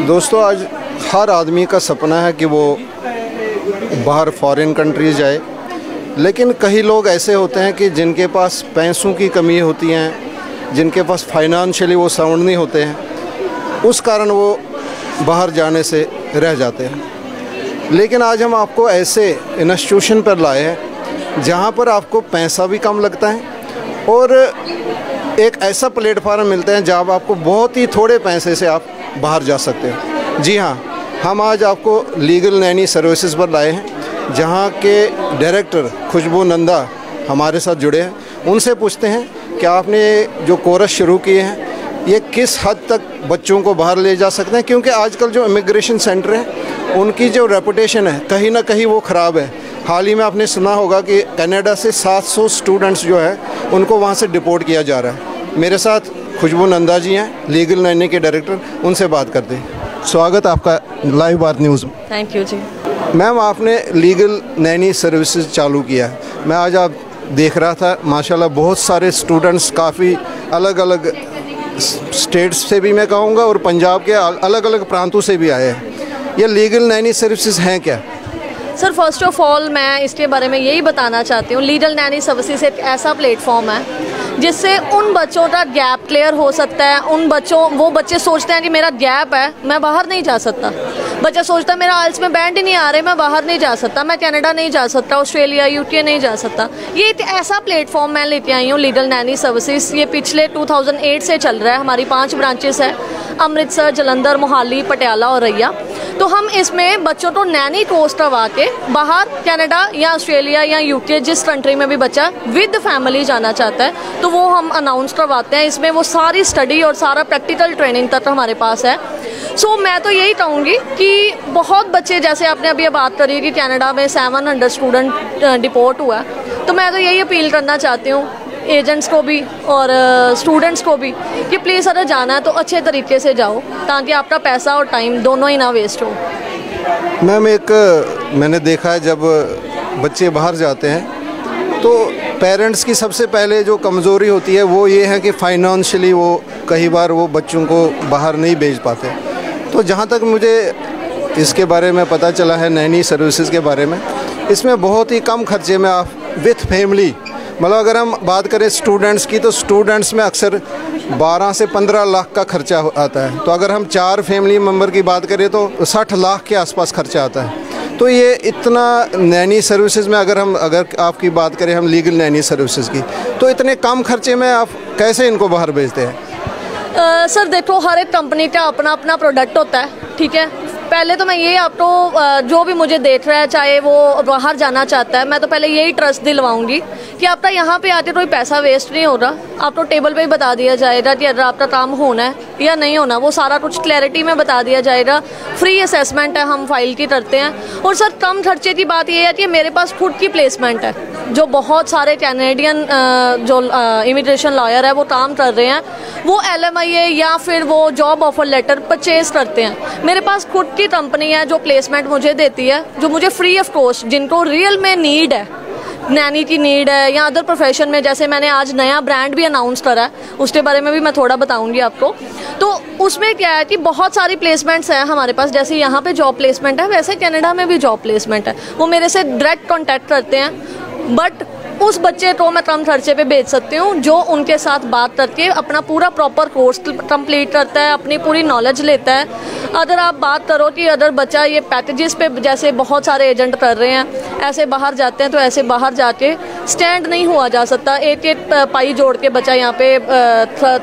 दोस्तों, आज हर आदमी का सपना है कि वो बाहर फॉरेन कंट्रीज जाए, लेकिन कई लोग ऐसे होते हैं कि जिनके पास पैसों की कमी होती हैं, जिनके पास फाइनेंशियली वो साउंड नहीं होते हैं, उस कारण वो बाहर जाने से रह जाते हैं। लेकिन आज हम आपको ऐसे इंस्टीट्यूशन पर लाए हैं जहाँ पर आपको पैसा भी कम लगता है और एक ऐसा प्लेटफार्म मिलता है जहाँ आपको बहुत ही थोड़े पैसे से आप बाहर जा सकते हैं। जी हाँ, हम आज आपको लीगल नैनी सर्विसेज पर लाए हैं, जहाँ के डायरेक्टर खुशबू नंदा हमारे साथ जुड़े हैं। उनसे पूछते हैं कि आपने जो कोर्स शुरू किए हैं ये किस हद तक बच्चों को बाहर ले जा सकते हैं, क्योंकि आजकल जो इमिग्रेशन सेंटर हैं उनकी जो रेपुटेशन है कहीं ना कहीं वो ख़राब है। हाल ही में आपने सुना होगा कि कनाडा से 700 स्टूडेंट्स जो है उनको वहाँ से डिपोर्ट किया जा रहा है। मेरे साथ खुशबू नंदा जी हैं, लीगल नैनी के डायरेक्टर, उनसे बात करते हैं। स्वागत आपका लाइव भारत न्यूज़ में। थैंक यू जी। मैम, आपने लीगल नैनी सर्विसेज चालू किया है। मैं आज आप देख रहा था, माशाल्लाह बहुत सारे स्टूडेंट्स काफ़ी अलग अलग स्टेट्स से भी मैं कहूँगा और पंजाब के अलग अलग प्रांतों से भी आए हैं। ये लीगल नैनी सर्विसेज हैं क्या? सर, फर्स्ट ऑफ ऑल मैं इसके बारे में यही बताना चाहती हूँ, लीगल नैनी सर्विसेज एक ऐसा प्लेटफॉर्म है जिससे उन बच्चों का गैप क्लियर हो सकता है। वो बच्चे सोचते हैं कि मेरा गैप है, मैं बाहर नहीं जा सकता। बच्चा सोचता है मेरा आइल्स में बैंड ही नहीं आ रहे, मैं बाहर नहीं जा सकता, मैं कनाडा नहीं जा सकता, ऑस्ट्रेलिया यूके नहीं जा सकता। ये एक ऐसा प्लेटफॉर्म मैं लेके आई हूँ, लीगल नैनी सर्विसेज। ये पिछले 2008 से चल रहा है। हमारी 5 ब्रांचेस है, अमृतसर, जलंधर, मोहाली, पटियाला और रैया। तो हम इसमें बच्चों को नैनी कोर्स करवा के बाहर कनाडा या ऑस्ट्रेलिया या यूके, जिस कंट्री में भी बच्चा विद फैमिली जाना चाहता है तो वो हम अनाउंस करवाते हैं। इसमें वो सारी स्टडी और सारा प्रैक्टिकल ट्रेनिंग तक हमारे पास है। सो मैं तो यही कहूँगी कि बहुत बच्चे, जैसे आपने अभी बात करी कि कनाडा में 700 स्टूडेंट डिपोर्ट हुआ, तो मैं तो यही अपील करना चाहती हूँ एजेंट्स को भी और स्टूडेंट्स को भी कि प्लीज़ अगर जाना है तो अच्छे तरीके से जाओ, ताकि आपका पैसा और टाइम दोनों ही ना वेस्ट हो। मैम, मैंने देखा है जब बच्चे बाहर जाते हैं तो पेरेंट्स की सबसे पहले जो कमज़ोरी होती है वो ये है कि फाइनेंशियली वो कई बार वो बच्चों को बाहर नहीं भेज पाते। तो जहाँ तक मुझे इसके बारे में पता चला है, नैनी सर्विसेज के बारे में, इसमें बहुत ही कम खर्चे में आप विथ फैमिली, मतलब अगर हम बात करें स्टूडेंट्स की, तो स्टूडेंट्स में अक्सर 12 से 15 लाख का खर्चा आता है। तो अगर हम 4 फैमिली मेम्बर की बात करें तो 60 लाख के आसपास खर्चा आता है। तो ये इतना नैनी सर्विसेज में अगर आपकी बात करें हम लीगल नैनी सर्विसेज की, तो इतने कम खर्चे में आप कैसे इनको बाहर भेजते हैं? सर देखो, हर एक कंपनी का अपना अपना प्रोडक्ट होता है, ठीक है। पहले तो मैं ये आपको जो भी मुझे देख रहा है, चाहे वो बाहर जाना चाहता है, मैं तो पहले यही ट्रस्ट दिलवाऊंगी कि आपका यहाँ पे आते कोई पैसा वेस्ट नहीं हो रहा। आपको टेबल पे ही बता दिया जाएगा कि अगर आपका काम होना है या नहीं होना, वो सारा कुछ क्लैरिटी में बता दिया जाएगा। फ्री असेसमेंट है, हम फाइल की करते हैं। और सर, कम खर्चे की बात ये है कि मेरे पास खुद की प्लेसमेंट है, जो बहुत सारे कैनेडियन जो इमिग्रेशन लॉयर है वो काम कर रहे हैं, वो LMIA या फिर वो जॉब ऑफर लेटर परचेज करते हैं। मेरे पास खुद की कंपनी है जो प्लेसमेंट मुझे देती है, जो मुझे फ्री ऑफ कॉस्ट, जिनको रियल में नीड है, नैनी की नीड है या अदर प्रोफेशन में, जैसे मैंने आज नया ब्रांड भी अनाउंस करा है, उसके बारे में भी मैं थोड़ा बताऊंगी आपको। तो उसमें क्या है कि बहुत सारी प्लेसमेंट्स हैं हमारे पास। जैसे यहाँ पे जॉब प्लेसमेंट है, वैसे कनाडा में भी जॉब प्लेसमेंट है। वो मेरे से डायरेक्ट कॉन्टैक्ट करते हैं, बट उस बच्चे को मैं कम खर्चे पे भेज सकती हूँ जो उनके साथ बात करके अपना पूरा प्रॉपर कोर्स कंप्लीट करता है, अपनी पूरी नॉलेज लेता है। अगर आप बात करो कि अगर बच्चा ये पैकेजेस पे, जैसे बहुत सारे एजेंट कर रहे हैं, ऐसे बाहर जाते हैं, तो ऐसे बाहर जाके स्टैंड नहीं हुआ जा सकता। एक एक पाई जोड़ के बच्चा यहाँ पे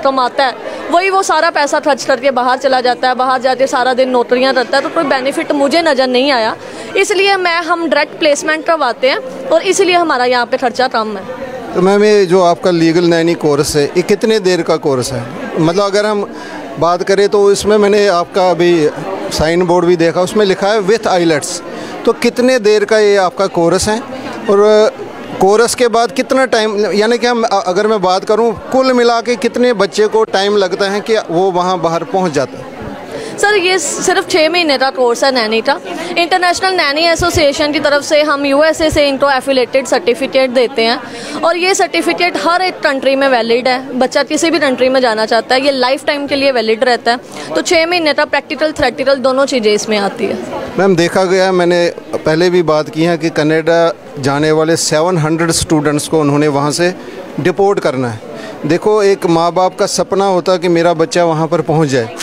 कमाता है, वही वो सारा पैसा खर्च करके बाहर चला जाता है, बाहर जाके सारा दिन नौकरियाँ करता है। तो कोई बेनिफिट मुझे नज़र नहीं आया, इसलिए हम डायरेक्ट प्लेसमेंट करवाते हैं और इसीलिए हमारा यहाँ पे खर्चा कम है। तो मैम, ये जो आपका लीगल नैनी कोर्स है, ये कितने देर का कोर्स है? मतलब अगर हम बात करें तो इसमें मैंने आपका अभी साइन बोर्ड भी देखा, उसमें लिखा है विथ आइलेट्स। तो कितने देर का ये आपका कोर्स है और कोर्स के बाद कितना टाइम, यानी कि हम अगर मैं बात करूं कुल मिला के कितने बच्चे को टाइम लगता है कि वो वहां बाहर पहुंच जाता है? सर ये सिर्फ 6 महीने का कोर्स है नैनी का। इंटरनेशनल नैनी एसोसिएशन की तरफ से हम यूएसए से इनको एफिलेटेड सर्टिफिकेट देते हैं और ये सर्टिफिकेट हर एक कंट्री में वैलिड है। बच्चा किसी भी कंट्री में जाना चाहता है, ये लाइफ टाइम के लिए वैलिड रहता है। तो 6 महीने का प्रैक्टिकल थ्योरेटिकल दोनों चीज़ें इसमें आती है। मैम देखा गया, मैंने पहले भी बात की है कि कनाडा जाने वाले 700 स्टूडेंट्स को उन्होंने वहाँ से डिपोर्ट करना है। देखो, एक माँ बाप का सपना होता है कि मेरा बच्चा वहाँ पर पहुँच जाए,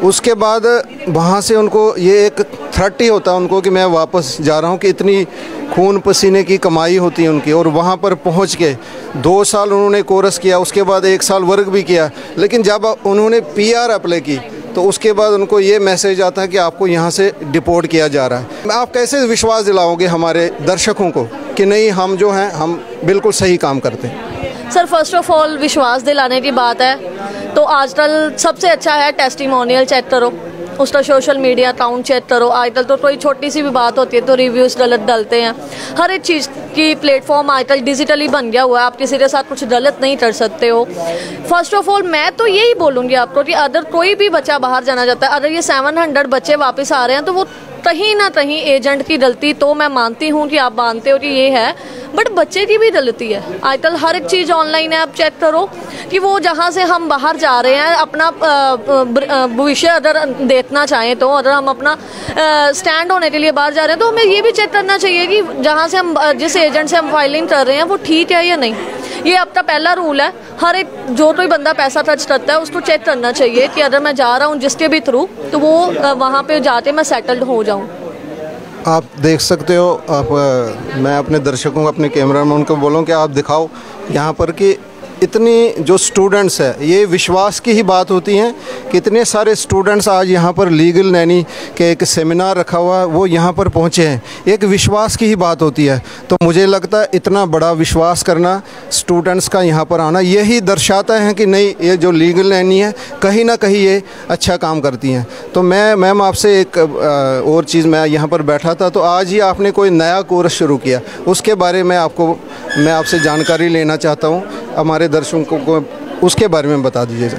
उसके बाद वहाँ से उनको ये एक थ्रेट ही होता है उनको कि मैं वापस जा रहा हूँ, कि इतनी खून पसीने की कमाई होती है उनकी। और वहाँ पर पहुँच के 2 साल उन्होंने कोर्स किया, उसके बाद 1 साल वर्क भी किया, लेकिन जब उन्होंने PR अप्लाई की तो उसके बाद उनको ये मैसेज आता है कि आपको यहाँ से डिपोर्ट किया जा रहा है। आप कैसे विश्वास दिलाओगे हमारे दर्शकों को कि नहीं, हम जो हैं हम बिल्कुल सही काम करते हैं? सर फर्स्ट ऑफ ऑल विश्वास दिलाने की बात है तो आजकल सबसे अच्छा है टेस्टिमोनियल चेक करो, उसका सोशल मीडिया अकाउंट चेक करो। आजकल तो कोई छोटी सी भी बात होती है तो रिव्यूज़ गलत डालते हैं। हर एक चीज़ की प्लेटफॉर्म आजकल डिजिटली बन गया हुआ है, आप किसी के साथ कुछ गलत नहीं कर सकते हो। फर्स्ट ऑफ ऑल मैं तो यही बोलूँगी आपको कि अगर कोई भी बच्चा बाहर जाना चाहता है, अगर ये 700 बच्चे वापस आ रहे हैं तो वो कहीं ना कहीं एजेंट की गलती, तो मैं मानती हूँ कि आप मानते हो कि ये है, बट बच्चे की भी गलती है। आजकल हर एक चीज़ ऑनलाइन है, आप चेक करो कि वो जहाँ से हम बाहर जा रहे हैं अपना भविष्य अगर देखना चाहें तो, अगर हम अपना स्टैंड होने के लिए बाहर जा रहे हैं तो हमें ये भी चेक करना चाहिए कि जहाँ से हम जिस एजेंट से हम फाइलिंग कर रहे हैं वो ठीक है या नहीं। ये आपका पहला रूल है। हर एक जो कोई बंदा पैसा खर्च करता है उसको चेक करना चाहिए कि अगर मैं जा रहा हूँ जिसके भी थ्रू, तो वो वहाँ पे जाके मैं सेटल्ड हो जाऊँ। आप देख सकते हो, मैं अपने दर्शकों को, अपने कैमरामैन को बोलूँ कि आप दिखाओ यहाँ पर कि इतनी जो स्टूडेंट्स है, ये विश्वास की ही बात होती है कि इतने सारे स्टूडेंट्स आज यहाँ पर लीगल नैनी के एक सेमिनार रखा हुआ है, वो यहाँ पर पहुँचे हैं। एक विश्वास की ही बात होती है। तो मुझे लगता है इतना बड़ा विश्वास करना, स्टूडेंट्स का यहाँ पर आना, यही दर्शाता है कि नहीं, ये जो लीगल नैनी है कहीं ना कहीं ये अच्छा काम करती हैं। तो मैं मैम आपसे एक और चीज़, मैं यहाँ पर बैठा था तो आज ही आपने कोई नया कोर्स शुरू किया, उसके बारे में मैं आपसे जानकारी लेना चाहता हूँ। हमारे दर्शकों को उसके बारे में बता दीजिए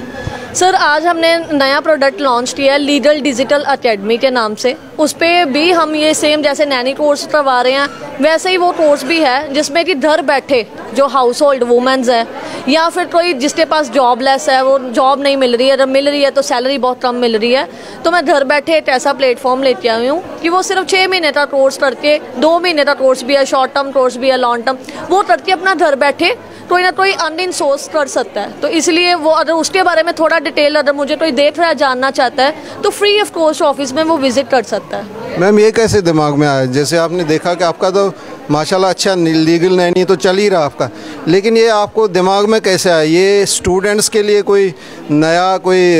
सर। आज हमने नया प्रोडक्ट लॉन्च किया है लीगल डिजिटल अकेडमी के नाम से। उस पर भी हम ये सेम जैसे नैनी कोर्स करवा रहे हैं वैसे ही वो कोर्स भी है, जिसमें कि घर बैठे जो हाउस होल्ड वुमेन्स है या फिर कोई जिसके पास जॉबलेस है, वो जॉब नहीं मिल रही है, अगर मिल रही है तो सैलरी बहुत कम मिल रही है, तो मैं घर बैठे एक ऐसा प्लेटफॉर्म लेके आई हूँ कि वो सिर्फ 6 महीने का कोर्स करके, 2 महीने का कोर्स भी है, शॉर्ट टर्म कोर्स भी है, लॉन्ग टर्म, वो करके अपना घर बैठे कोई ना कोई अर्निंग सोर्स कर सकता है। तो इसलिए वो अगर उसके बारे में थोड़ा डिटेल अगर मुझे कोई देख रहा है, जानना चाहता है, तो फ्री ऑफ कॉस्ट ऑफिस में वो विजिट कर सकता है। मैम ये कैसे दिमाग में आया? जैसे आपने देखा कि आपका तो माशाल्लाह अच्छा लीगल नैनी तो चल ही रहा आपका, लेकिन ये आपको दिमाग में कैसे आया? ये स्टूडेंट्स के लिए कोई नया कोई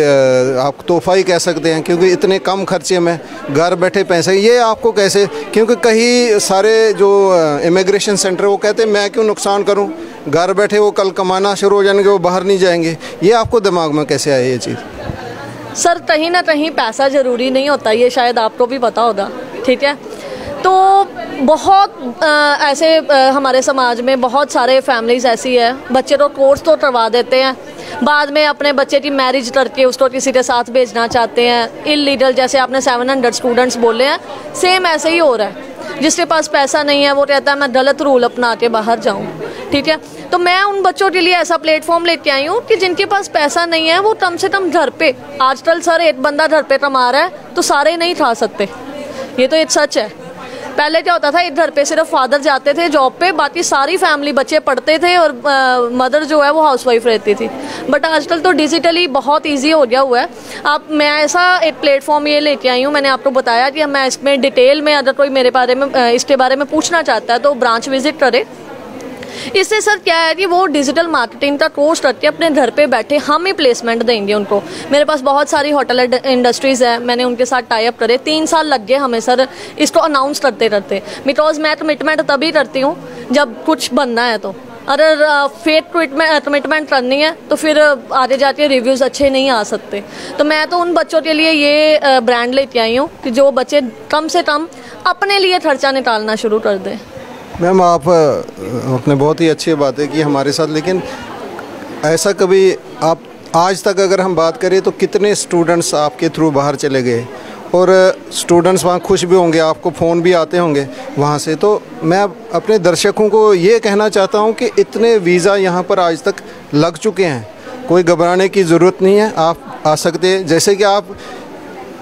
आप तोहफा ही कह सकते हैं, क्योंकि इतने कम खर्चे में घर बैठे पैसे, ये आपको कैसे? क्योंकि कई सारे जो इमिग्रेशन सेंटर वो कहते हैं मैं क्यों नुकसान करूं, घर बैठे वो कल कमाना शुरू हो जाएंगे, वो बाहर नहीं जाएंगे। ये आपको दिमाग में कैसे आया ये चीज़? सर कहीं ना कहीं पैसा ज़रूरी नहीं होता, ये शायद आपको भी पता होगा, ठीक है। तो बहुत ऐसे हमारे समाज में बहुत सारे फैमिलीज़ ऐसी है, बच्चे तो कोर्स तो करवा देते हैं, बाद में अपने बच्चे की मैरिज करके उसको किसी के साथ भेजना चाहते हैं इलीगल। जैसे आपने 700 स्टूडेंट्स बोले हैं, सेम ऐसे ही हो रहा है। जिसके पास पैसा नहीं है वो कहता है मैं गलत रूल अपना के बाहर जाऊँ, ठीक है। तो मैं उन बच्चों के लिए ऐसा प्लेटफॉर्म लेके आई हूँ कि जिनके पास पैसा नहीं है वो कम से कम घर पे, आजकल सर एक बंदा घर पे कमा रहा है तो सारे नहीं खा सकते, ये तो एक सच है। पहले क्या होता था, एक घर पे सिर्फ फादर जाते थे जॉब पे, बाकी सारी फैमिली बच्चे पढ़ते थे और मदर जो है वो हाउसवाइफ रहती थी। बट आजकल तो डिजिटली बहुत इजी हो गया हुआ है। मैं ऐसा एक प्लेटफॉर्म ये लेके आई हूँ, मैंने आपको बताया कि मैं इसमें डिटेल में अगर कोई मेरे बारे में इसके बारे में पूछना चाहता है तो ब्रांच विजिट करे। इससे सर क्या है कि वो डिजिटल मार्केटिंग का कोर्स करके अपने घर पे बैठे हम ही प्लेसमेंट देंगे उनको। मेरे पास बहुत सारी होटल इंडस्ट्रीज़ है, मैंने उनके साथ टाई अप करे, 3 साल लग गए हमें सर इसको अनाउंस करते करते, बिकॉज मैं कमिटमेंट तभी करती हूँ जब कुछ बनना है। तो अगर फेक कमिटमेंट करनी है तो फिर आगे जाके रिव्यूज़ अच्छे नहीं आ सकते। तो मैं तो उन बच्चों के लिए ये ब्रांड लेके आई हूँ कि जो बच्चे कम से कम अपने लिए खर्चा निकालना शुरू कर दें। मैम आपने बहुत ही अच्छी बातें की हमारे साथ, लेकिन ऐसा कभी आप आज तक अगर हम बात करें तो कितने स्टूडेंट्स आपके थ्रू बाहर चले गए और स्टूडेंट्स वहाँ खुश भी होंगे, आपको फ़ोन भी आते होंगे वहाँ से। तो मैं अपने दर्शकों को ये कहना चाहता हूँ कि इतने वीज़ा यहाँ पर आज तक लग चुके हैं, कोई घबराने की ज़रूरत नहीं है, आप आ सकते हैं। जैसे कि आप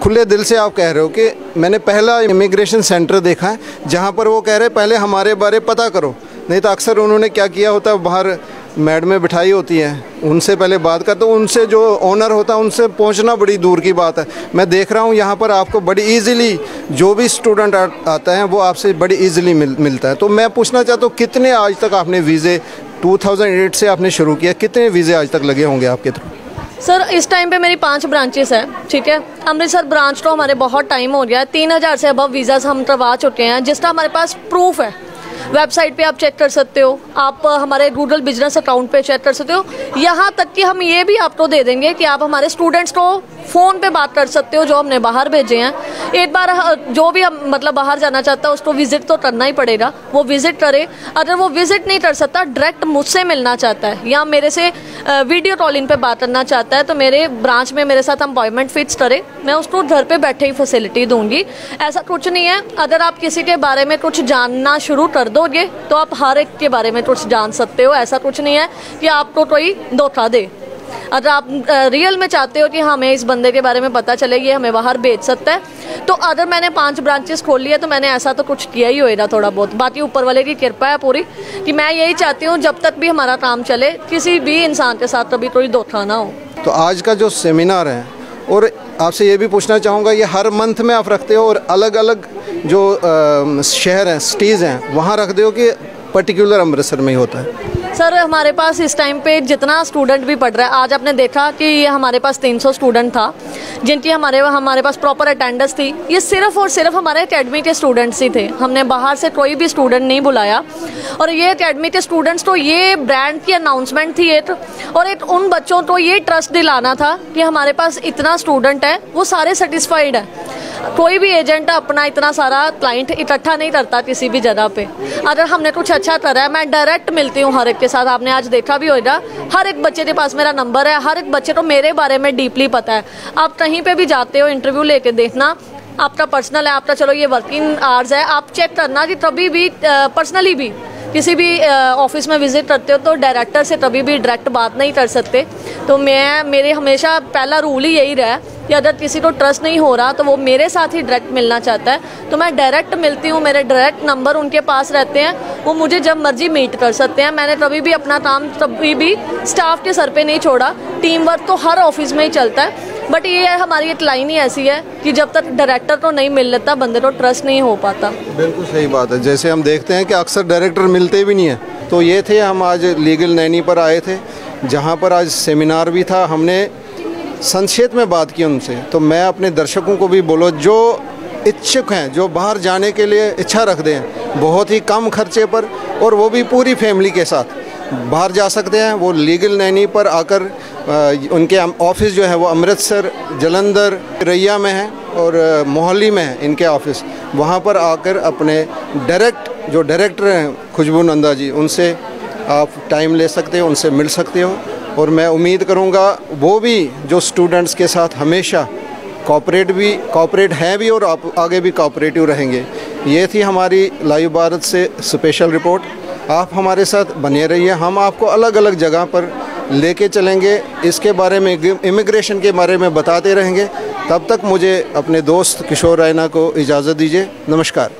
खुले दिल से आप कह रहे हो कि मैंने पहला इमिग्रेशन सेंटर देखा है जहाँ पर वो कह रहे पहले हमारे बारे पता करो, नहीं तो अक्सर उन्होंने क्या किया होता है, बाहर मैडमें बिठाई होती हैं, उनसे पहले बात करते, तो उनसे जो ओनर होता है उनसे पहुंचना बड़ी दूर की बात है। मैं देख रहा हूं यहाँ पर आपको बड़ी इजीली जो भी स्टूडेंट आता है वो आपसे बड़ी इजीली मिलता है। तो मैं पूछना चाहता हूँ कितने आज तक आपने वीज़े 2008 से आपने शुरू किया, कितने वीज़े आज तक लगे होंगे आपके थ्रू? सर इस टाइम पे मेरी 5 ब्रांचेस हैं, ठीक है। अमृतसर ब्रांच तो हमारे बहुत टाइम हो गया है, 3000 से अबव वीज़ाज हम करवा चुके हैं, जिसका हमारे पास प्रूफ है। वेबसाइट पे आप चेक कर सकते हो, आप हमारे गूगल बिजनेस अकाउंट पे चेक कर सकते हो। यहाँ तक कि हम ये भी आपको दे देंगे कि आप हमारे स्टूडेंट्स को फ़ोन पे बात कर सकते हो जो हमने बाहर भेजे हैं। एक बार जो भी हम मतलब बाहर जाना चाहता है उसको विज़िट तो करना ही पड़ेगा, वो विज़िट करे। अगर वो विज़िट नहीं कर सकता, डायरेक्ट मुझसे मिलना चाहता है या मेरे से वीडियो कॉलिंग पे बात करना चाहता है, तो मेरे ब्रांच में मेरे साथ अपॉइंटमेंट फिक्स करे, मैं उसको घर पे बैठे ही फैसिलिटी दूंगी। ऐसा कुछ नहीं है, अगर आप किसी के बारे में कुछ जानना शुरू कर दोगे तो आप हर एक के बारे में कुछ जान सकते हो। ऐसा कुछ नहीं है कि आपको कोई धोखा दे। अगर आप रियल में चाहते हो कि हमें इस बंदे के बारे में पता चले, ये हमें बाहर भेज सकता है, तो अगर मैंने 5 ब्रांचेस खोल लिया तो मैंने ऐसा तो कुछ किया ही होएगा थोड़ा बहुत। बाकी ऊपर वाले की कृपा है पूरी, कि मैं यही चाहती हूँ जब तक भी हमारा काम चले किसी भी इंसान के साथ कभी कोई धोखा ना हो। तो आज का जो सेमिनार है, और आपसे ये भी पूछना चाहूँगा, ये हर मंथ में आप रखते हो और अलग अलग जो शहर हैं, सिटीज़ हैं, वहाँ रखते हो कि पर्टिकुलर अमृतसर में ही होता है? सर हमारे पास इस टाइम पे जितना स्टूडेंट भी पढ़ रहा है, आज आपने देखा कि ये हमारे पास 300 स्टूडेंट था जिनकी हमारे पास प्रॉपर अटेंडेंस थी। ये सिर्फ और सिर्फ हमारे एकेडमी के स्टूडेंट्स ही थे, हमने बाहर से कोई भी स्टूडेंट नहीं बुलाया। और ये एकेडमी के स्टूडेंट्स तो ये ब्रांड की अनाउंसमेंट थी एक, और एक उन बच्चों को ये ट्रस्ट दिलाना था कि हमारे पास इतना स्टूडेंट है, वो सारे सेटिस्फाइड है। कोई भी एजेंट अपना इतना सारा क्लाइंट इकट्ठा नहीं करता किसी भी जगह पे। अगर हमने कुछ अच्छा करा है, मैं डायरेक्ट मिलती हूँ हर एक के साथ, आपने आज देखा भी होगा, हर एक बच्चे के पास मेरा नंबर है, हर एक बच्चे को मेरे बारे में डीपली पता है। आप कहीं पे भी जाते हो इंटरव्यू लेके देखना, आपका पर्सनल है, आपका चलो ये वर्किंग आवर्स है, आप चेक करना कि कभी भी पर्सनली भी किसी भी ऑफिस में विजिट करते हो तो डायरेक्टर से कभी भी डायरेक्ट बात नहीं कर सकते। तो मेरे हमेशा पहला रूल ही यही रहा कि अगर किसी को ट्रस्ट नहीं हो रहा तो वो मेरे साथ ही डायरेक्ट मिलना चाहता है तो मैं डायरेक्ट मिलती हूँ, मेरे डायरेक्ट नंबर उनके पास रहते हैं, वो मुझे जब मर्जी मीट कर सकते हैं। मैंने कभी भी अपना काम कभी भी स्टाफ के सर पे नहीं छोड़ा, टीम वर्क तो हर ऑफिस में ही चलता है। बट ये है, हमारी एक लाइन ही ऐसी है कि जब तक डायरेक्टर को नहीं मिल लेता बंदे को ट्रस्ट नहीं हो पाता। बिल्कुल सही बात है। जैसे हम देखते हैं कि अक्सर डायरेक्टर मिलते भी नहीं है, तो ये थे, हम आज लीगल नैनी पर आए थे जहाँ पर आज सेमिनार भी था, हमने संक्षेप में बात की उनसे। तो मैं अपने दर्शकों को भी बोलो, जो इच्छुक हैं, जो बाहर जाने के लिए इच्छा रखते हैं, बहुत ही कम खर्चे पर और वो भी पूरी फैमिली के साथ बाहर जा सकते हैं, वो लीगल नैनी पर आकर उनके ऑफिस जो है वो अमृतसर, जलंधर, रैया में है और मोहाली में है इनके ऑफिस। वहाँ पर आकर अपने डायरेक्ट जो डायरेक्टर हैं खुशबू नंदा जी, उनसे आप टाइम ले सकते हो, उनसे मिल सकते हो। और मैं उम्मीद करूँगा वो भी जो स्टूडेंट्स के साथ हमेशा कोऑपरेट हैं भी और आप आगे भी कोऑपरेटिव रहेंगे। ये थी हमारी लाइव भारत से स्पेशल रिपोर्ट। आप हमारे साथ बने रहिए, हम आपको अलग अलग जगह पर लेके चलेंगे, इसके बारे में, इमिग्रेशन के बारे में बताते रहेंगे। तब तक मुझे अपने दोस्त किशोर रैना को इजाज़त दीजिए। नमस्कार।